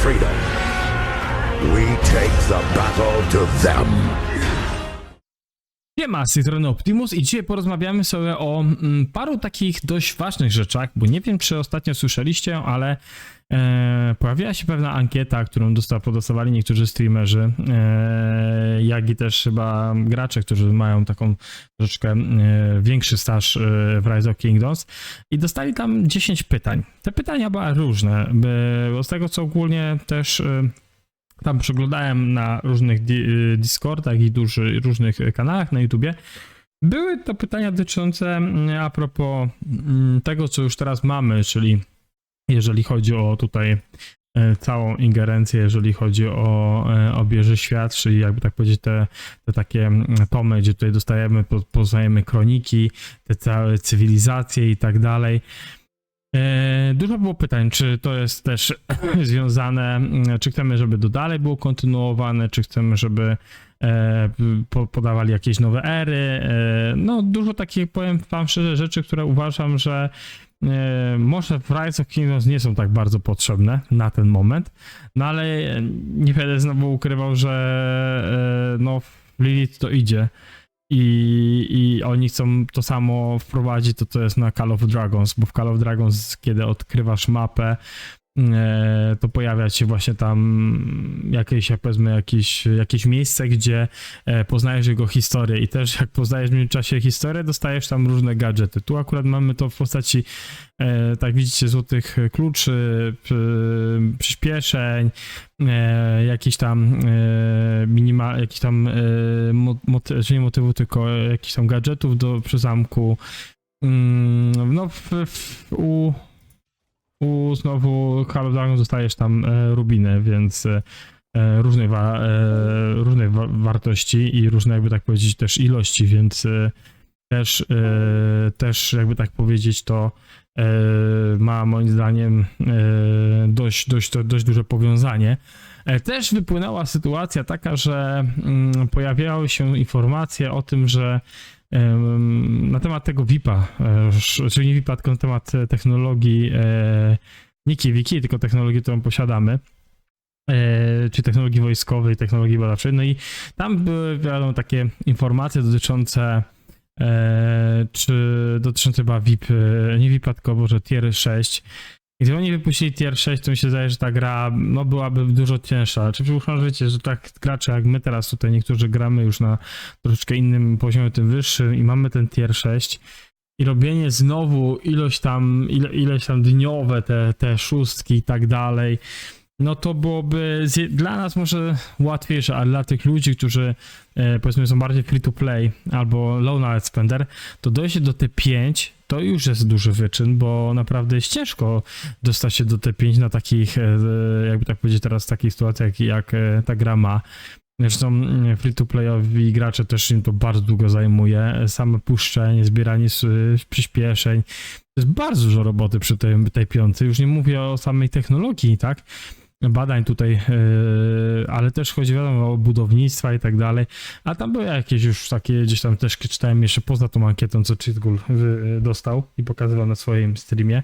freedom. We take the battle to them. Siema, z tej strony Optimus i dzisiaj porozmawiamy sobie o paru takich dość ważnych rzeczach, bo nie wiem, czy ostatnio słyszeliście, ale pojawiła się pewna ankieta, którą podostawali niektórzy streamerzy, jak i też chyba gracze, którzy mają taką troszeczkę większy staż w Rise of Kingdoms i dostali tam 10 pytań. Te pytania były różne, bo z tego co ogólnie też tam przeglądałem na różnych Discordach i różnych kanałach na YouTubie. Były to pytania dotyczące a propos tego, co już teraz mamy, czyli jeżeli chodzi o tutaj całą ingerencję, jeżeli chodzi o bieży świat, czyli jakby tak powiedzieć te takie tomy, gdzie tutaj poznajemy kroniki, te całe cywilizacje i tak dalej. Dużo było pytań, czy to jest też związane, czy chcemy, żeby to dalej było kontynuowane, czy chcemy, żeby podawali jakieś nowe ery. No dużo takich, powiem wam szczerze, rzeczy, które uważam, że może w Rise of Kingdoms nie są tak bardzo potrzebne na ten moment, no ale nie będę znowu ukrywał, że no w Lilith to idzie. I oni chcą to samo wprowadzić, to jest na Call of Dragons, bo w Call of Dragons, kiedy odkrywasz mapę, to pojawia się właśnie tam jakieś miejsce, gdzie poznajesz jego historię i też jak poznajesz w międzyczasie historię, dostajesz tam różne gadżety. Tu akurat mamy to w postaci, tak widzicie, złotych kluczy, przyspieszeń, jakiś tam nie motywu, tylko jakichś tam gadżetów przy zamku. No znowu Call of Dragons dostajesz tam rubiny, więc różnej wartości i różne, jakby tak powiedzieć, też ilości, więc też jakby tak powiedzieć, to ma moim zdaniem dość duże powiązanie. Też wypłynęła sytuacja taka, że pojawiały się informacje o tym, że na temat tego VIP-a, czyli nie VIP-a, tylko na temat technologii nie KVK, tylko technologii, którą posiadamy, czy technologii wojskowej, technologii badawczej. No i tam były, wiadomo, takie informacje dotyczące chyba VIP, nie VIP-a, tylko może Tier 6. Gdyby oni wypuścili Tier 6, to mi się zdaje, że ta gra no, byłaby dużo cięższa. Czy przypuszczam, że wiecie, że tak gracze jak my teraz tutaj, niektórzy gramy już na troszeczkę innym poziomie, tym wyższym i mamy ten Tier 6 i robienie znowu ileś tam dniowe te szóstki i tak dalej, no to byłoby dla nas może łatwiejsze, ale dla tych ludzi, którzy powiedzmy są bardziej free to play albo low knowledge spender, to dojście do T5 to już jest duży wyczyn, bo naprawdę jest ciężko dostać się do T5 na takich, jakby tak powiedzieć teraz, takich sytuacjach jak ta gra ma. Zresztą free to playowi gracze też im to bardzo długo zajmuje. Same puszczenie, zbieranie przyspieszeń. To jest bardzo dużo roboty przy tej piątce. Już nie mówię o samej technologii, tak? Badań tutaj, ale też chodzi, wiadomo, o budownictwa i tak dalej, a tam były jakieś już takie, gdzieś tam też czytałem jeszcze poza tą ankietą, co Cheatgul dostał i pokazywał na swoim streamie.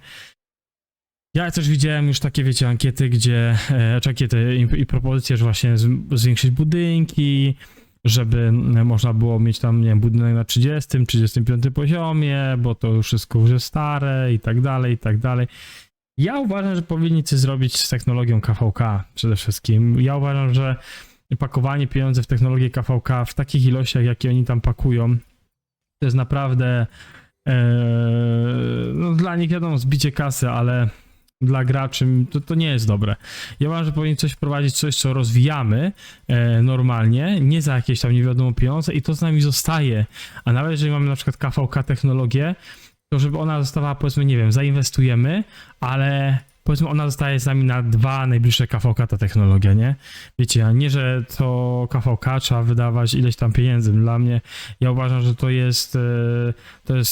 Ja też widziałem już takie, wiecie, ankiety, gdzie, ankiety i propozycje, że właśnie zwiększyć budynki, żeby można było mieć tam, nie wiem, budynek na 30, 35 poziomie, bo to już wszystko już jest stare i tak dalej, i tak dalej. Ja uważam, że powinni coś zrobić z technologią KVK przede wszystkim. Ja uważam, że pakowanie pieniędzy w technologię KVK w takich ilościach, jakie oni tam pakują, to jest naprawdę no dla nich, wiadomo, zbicie kasy, ale dla graczy to nie jest dobre. Ja uważam, że powinni coś wprowadzić, coś, co rozwijamy normalnie, nie za jakieś tam nie wiadomo pieniądze i to z nami zostaje. A nawet jeżeli mamy na przykład KVK technologię, to żeby ona została, powiedzmy, nie wiem, zainwestujemy, ale powiedzmy ona zostaje z nami na 2 najbliższe KVK ta technologia, nie? Wiecie, a nie, że to KVK trzeba wydawać ileś tam pieniędzy. Dla mnie, ja uważam, że to jest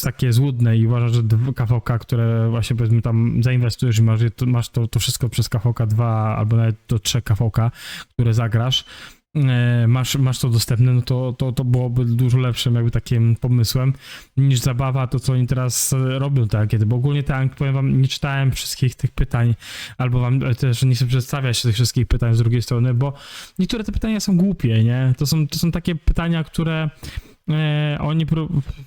takie złudne i uważam, że KVK, które właśnie, powiedzmy, tam zainwestujesz i masz to wszystko przez KVK 2 albo nawet do 3 KVK, które zagrasz, masz to dostępne, no to byłoby dużo lepszym jakby takim pomysłem niż zabawa to, co oni teraz robią te ankiety, bo ogólnie powiem wam, nie czytałem wszystkich tych pytań, albo wam też nie chcę przedstawiać tych wszystkich pytań z drugiej strony, bo niektóre te pytania są głupie, nie? To są takie pytania, które oni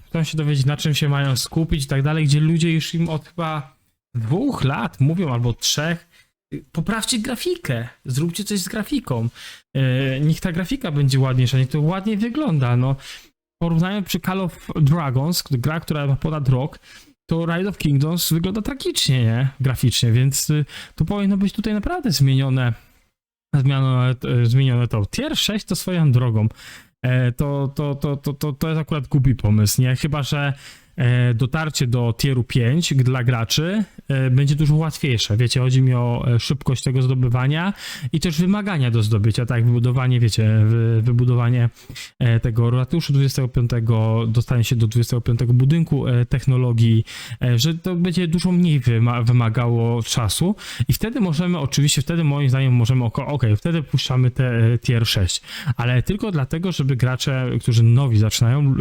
chcą się dowiedzieć, na czym się mają skupić i tak dalej, gdzie ludzie już im od chyba 2 lat mówią, albo 3, poprawcie grafikę, zróbcie coś z grafiką. Niech ta grafika będzie ładniejsza, niech to ładniej wygląda. No, porównajmy przy Call of Dragons, gra, która ma ponad rok, to Rise of Kingdoms wygląda tragicznie, nie? Graficznie, więc to powinno być tutaj naprawdę zmienione to. Tier 6 to swoją drogą. To jest akurat głupi pomysł, nie? Chyba że dotarcie do tieru 5 dla graczy będzie dużo łatwiejsze. Wiecie, chodzi mi o szybkość tego zdobywania i też wymagania do zdobycia, tak, wybudowanie, wiecie, wybudowanie tego ratuszu 25, dostanie się do 25 budynku technologii, że to będzie dużo mniej wymagało czasu i wtedy możemy, oczywiście wtedy moim zdaniem możemy, wtedy puszczamy te tier 6, ale tylko dlatego, żeby gracze, którzy nowi zaczynają,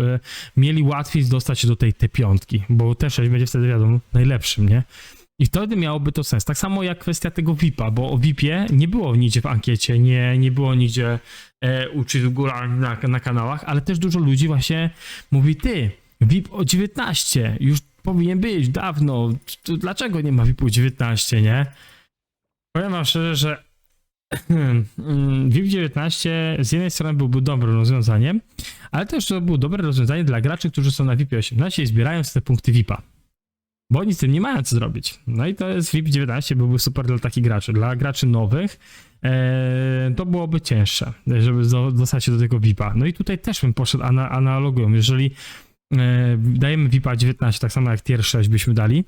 mieli łatwiej dostać się do tej piątki, bo T6 będzie wtedy, wiadomo, najlepszym, nie? I wtedy miałoby to sens. Tak samo jak kwestia tego VIP-a, bo o VIP-ie nie było nigdzie w ankiecie, nie było nigdzie uczyć w górach na kanałach, ale też dużo ludzi właśnie mówi, VIP o 19, już powinien być dawno, dlaczego nie ma VIP-u 19, nie? Powiem wam szczerze, że VIP 19 z jednej strony byłby dobrym rozwiązaniem, ale też to było dobre rozwiązanie dla graczy, którzy są na VIP 18 i zbierają te punkty VIP-a. Bo oni z tym nie mają co zrobić. No i to jest VIP 19 byłby super dla takich graczy. Dla graczy nowych to byłoby cięższe, żeby dostać się do tego VIP-a. No i tutaj też bym poszedł analogią. Jeżeli dajemy VIP-a 19, tak samo jak tier 6 byśmy dali,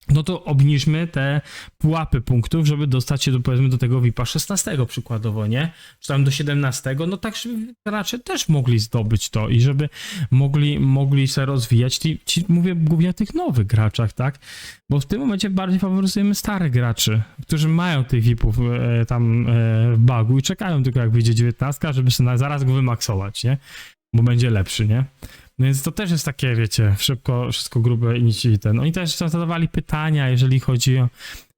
no to obniżmy te pułapy punktów, żeby dostać się do, powiedzmy, do tego VIP-a 16 przykładowo, nie? Czy tam do 17, no tak, żeby gracze też mogli zdobyć to i żeby mogli się rozwijać. Mówię głównie o tych nowych graczach, tak? Bo w tym momencie bardziej faworyzujemy starych graczy, którzy mają tych VIP-ów w bagu i czekają tylko jak wyjdzie 19, żeby sobie zaraz go wymaksować, nie? Bo będzie lepszy, nie? No więc to też jest takie, wiecie, szybko, wszystko grube i nic i ten. Oni też zadawali pytania, jeżeli chodzi o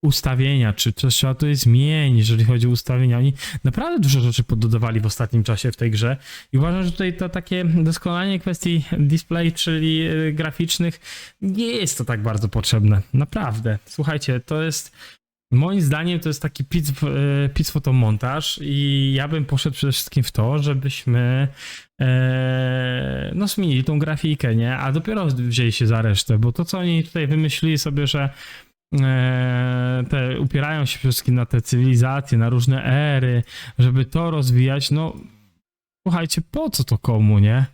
ustawienia, czy coś trzeba to zmienić, jeżeli chodzi o ustawienia. Oni naprawdę dużo rzeczy poddodawali w ostatnim czasie w tej grze i uważam, że tutaj to takie doskonalenie kwestii display, czyli graficznych, nie jest to tak bardzo potrzebne. Naprawdę. Słuchajcie, to jest... Moim zdaniem to jest taki pic fotomontaż i ja bym poszedł przede wszystkim w to, żebyśmy zmienili tą grafikę, nie? A dopiero wzięli się za resztę, bo to co oni tutaj wymyślili sobie, że upierają się przede wszystkim na te cywilizacje, na różne ery, żeby to rozwijać, no słuchajcie, po co to komu, nie?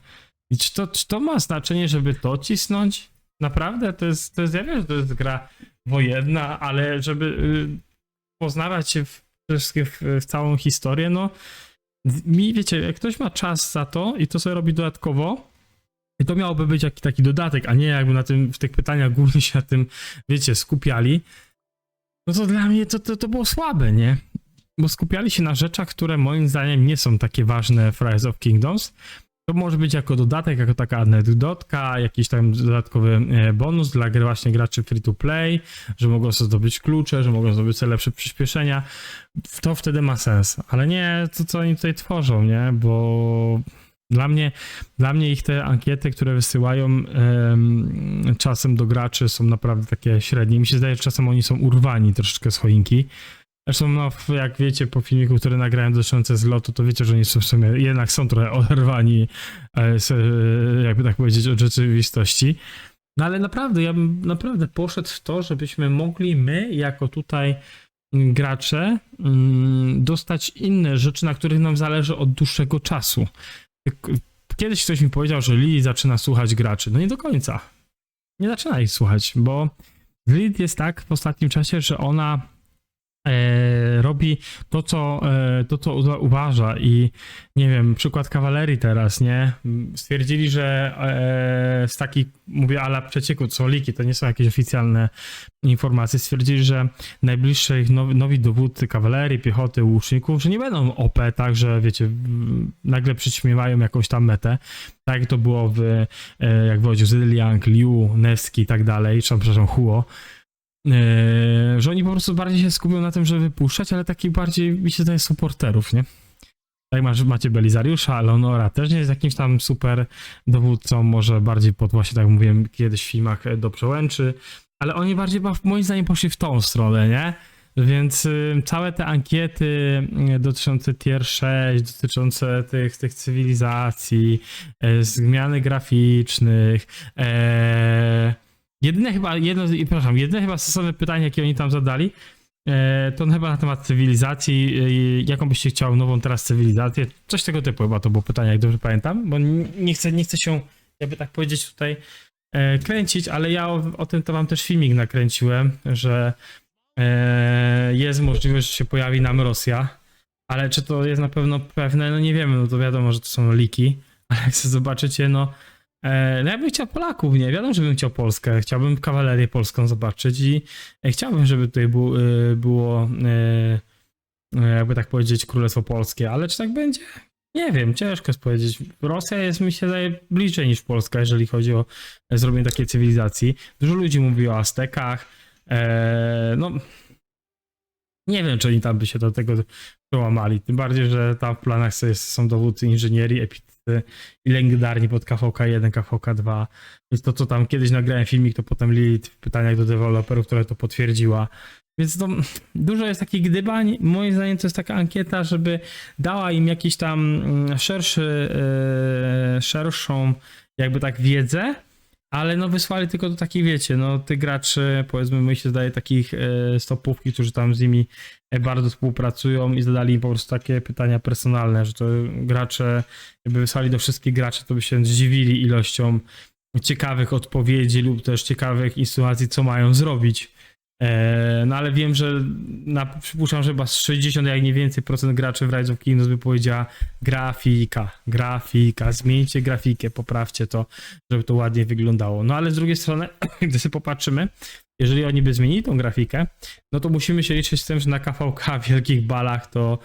I czy to ma znaczenie, żeby to cisnąć? Naprawdę? To jest ja wiem, że to jest gra wojenna, ale żeby poznawać się w całą historię, no wiecie, jak ktoś ma czas za to i to sobie robi dodatkowo, i to miałoby być jakiś taki dodatek, a nie jakby w tych pytaniach głównie się na tym, wiecie, skupiali, no to dla mnie to było słabe, nie? Bo skupiali się na rzeczach, które moim zdaniem nie są takie ważne w Rise of Kingdoms. To może być jako dodatek, jako taka anegdotka, jakiś tam dodatkowy bonus dla właśnie graczy free to play, że mogą sobie zdobyć klucze, że mogą zdobyć sobie lepsze przyspieszenia. To wtedy ma sens, ale nie to, co oni tutaj tworzą, nie? Bo dla mnie ich te ankiety, które wysyłają czasem do graczy są naprawdę takie średnie. Mi się zdaje, że czasem oni są urwani troszeczkę z choinki. Zresztą, no, jak wiecie, po filmiku, który nagrałem dotyczący zlotu, to wiecie, że oni są w sumie, jednak są trochę oderwani, jakby tak powiedzieć, od rzeczywistości. No ale naprawdę, ja bym naprawdę poszedł w to, żebyśmy mogli my, jako tutaj gracze, dostać inne rzeczy, na których nam zależy od dłuższego czasu. Kiedyś ktoś mi powiedział, że Lilith zaczyna słuchać graczy. No nie do końca. Nie zaczyna ich słuchać, bo Lilith jest tak w ostatnim czasie, że ona robi to, co uważa i nie wiem, przykład kawalerii teraz, nie? Stwierdzili, że z takich, mówię, ala przecieku, co liki, to nie są jakieś oficjalne informacje, stwierdzili, że najbliższe ich nowi dowódcy kawalerii, piechoty, łuczników, że nie będą OP, tak, że wiecie, nagle przyćmiewają jakąś tam metę, tak jak to było jak wychodził Zilliang, Liu, Nevsky i tak dalej, czy przepraszam, Huo, że oni po prostu bardziej się skupią na tym, żeby wypuszczać, ale takich bardziej, mi się zdaje, supporterów, nie? Tak macie Belizariusza, Leonora też nie jest jakimś tam super dowódcą, może bardziej pod właśnie, tak jak mówiłem kiedyś w filmach, do przełęczy, ale oni bardziej moim zdaniem poszli w tą stronę, nie? Więc całe te ankiety dotyczące tier 6, dotyczące tych cywilizacji, zmiany graficznych, jedyne chyba stosowne pytanie, jakie oni tam zadali, to chyba na temat cywilizacji, jaką byście chciał nową teraz cywilizację, coś tego typu chyba to było pytanie, jak dobrze pamiętam, bo nie chcę się, jakby tak powiedzieć tutaj, kręcić, ale ja o tym to wam też filmik nakręciłem, że jest możliwość, że się pojawi nam Rosja, ale czy to jest na pewno pewne, no nie wiemy, no to wiadomo, że to są leaki, ale jak sobie zobaczycie, no ja bym chciał Polaków, nie? Wiadomo, że bym chciał Polskę. Chciałbym kawalerię polską zobaczyć i chciałbym, żeby tutaj było jakby tak powiedzieć, Królestwo Polskie, ale czy tak będzie? Nie wiem, ciężko jest powiedzieć. Rosja jest, mi się zdaje, bliżej niż Polska, jeżeli chodzi o zrobienie takiej cywilizacji. Dużo ludzi mówi o Aztekach. No, nie wiem, czy oni tam by się do tego przełamali. Tym bardziej, że tam w planach są dowódcy inżynierii, epicy i legendarni pod KVK1, KVK2. Więc to, co tam kiedyś nagrałem filmik, to potem Lilith w pytaniach do deweloperów, która to potwierdziła. Więc to dużo jest takich gdybań. Moim zdaniem to jest taka ankieta, żeby dała im jakiś tam szerszą jakby tak wiedzę, ale no wysłali tylko do takich, wiecie, no tych graczy, powiedzmy, mi się zdaje takich stopówki, którzy tam z nimi bardzo współpracują i zadali im po prostu takie pytania personalne, że to gracze, jakby wysłali do wszystkich graczy, to by się zdziwili ilością ciekawych odpowiedzi lub też ciekawych insynuacji, co mają zrobić. No ale wiem, że przypuszczam, że chyba z 60, jak nie więcej procent graczy w Rise of Kingdoms by powiedziała grafika, zmieńcie grafikę, poprawcie to, żeby to ładnie wyglądało. No ale z drugiej strony, gdy sobie popatrzymy, jeżeli oni by zmienili tą grafikę, no to musimy się liczyć z tym, że na KVK w wielkich balach to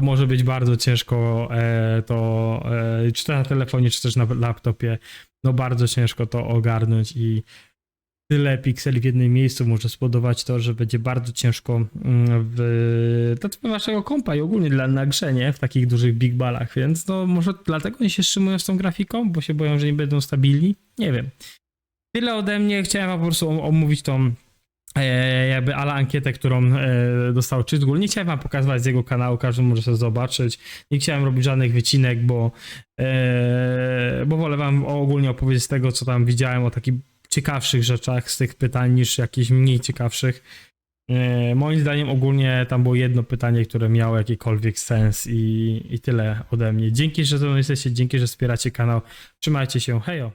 może być bardzo ciężko czy to na telefonie, czy też na laptopie, no bardzo ciężko to ogarnąć i tyle pikseli w jednym miejscu może spowodować to, że będzie bardzo ciężko dla waszego kompa i ogólnie na grze, nie? W takich dużych big balach, więc no może dlatego oni się wstrzymują z tą grafiką, bo się boją, że nie będą stabilni? Nie wiem. Tyle ode mnie, chciałem wam po prostu omówić tą jakby ala ankietę, którą dostał Czytgul. Nie chciałem wam pokazywać z jego kanału, każdy może sobie zobaczyć. Nie chciałem robić żadnych wycinek, bo wolę wam ogólnie opowiedzieć z tego, co tam widziałem, o takich ciekawszych rzeczach z tych pytań niż jakichś mniej ciekawszych. Moim zdaniem ogólnie tam było jedno pytanie, które miało jakikolwiek sens i tyle ode mnie. Dzięki, że ze mną jesteście, dzięki, że wspieracie kanał. Trzymajcie się, hejo!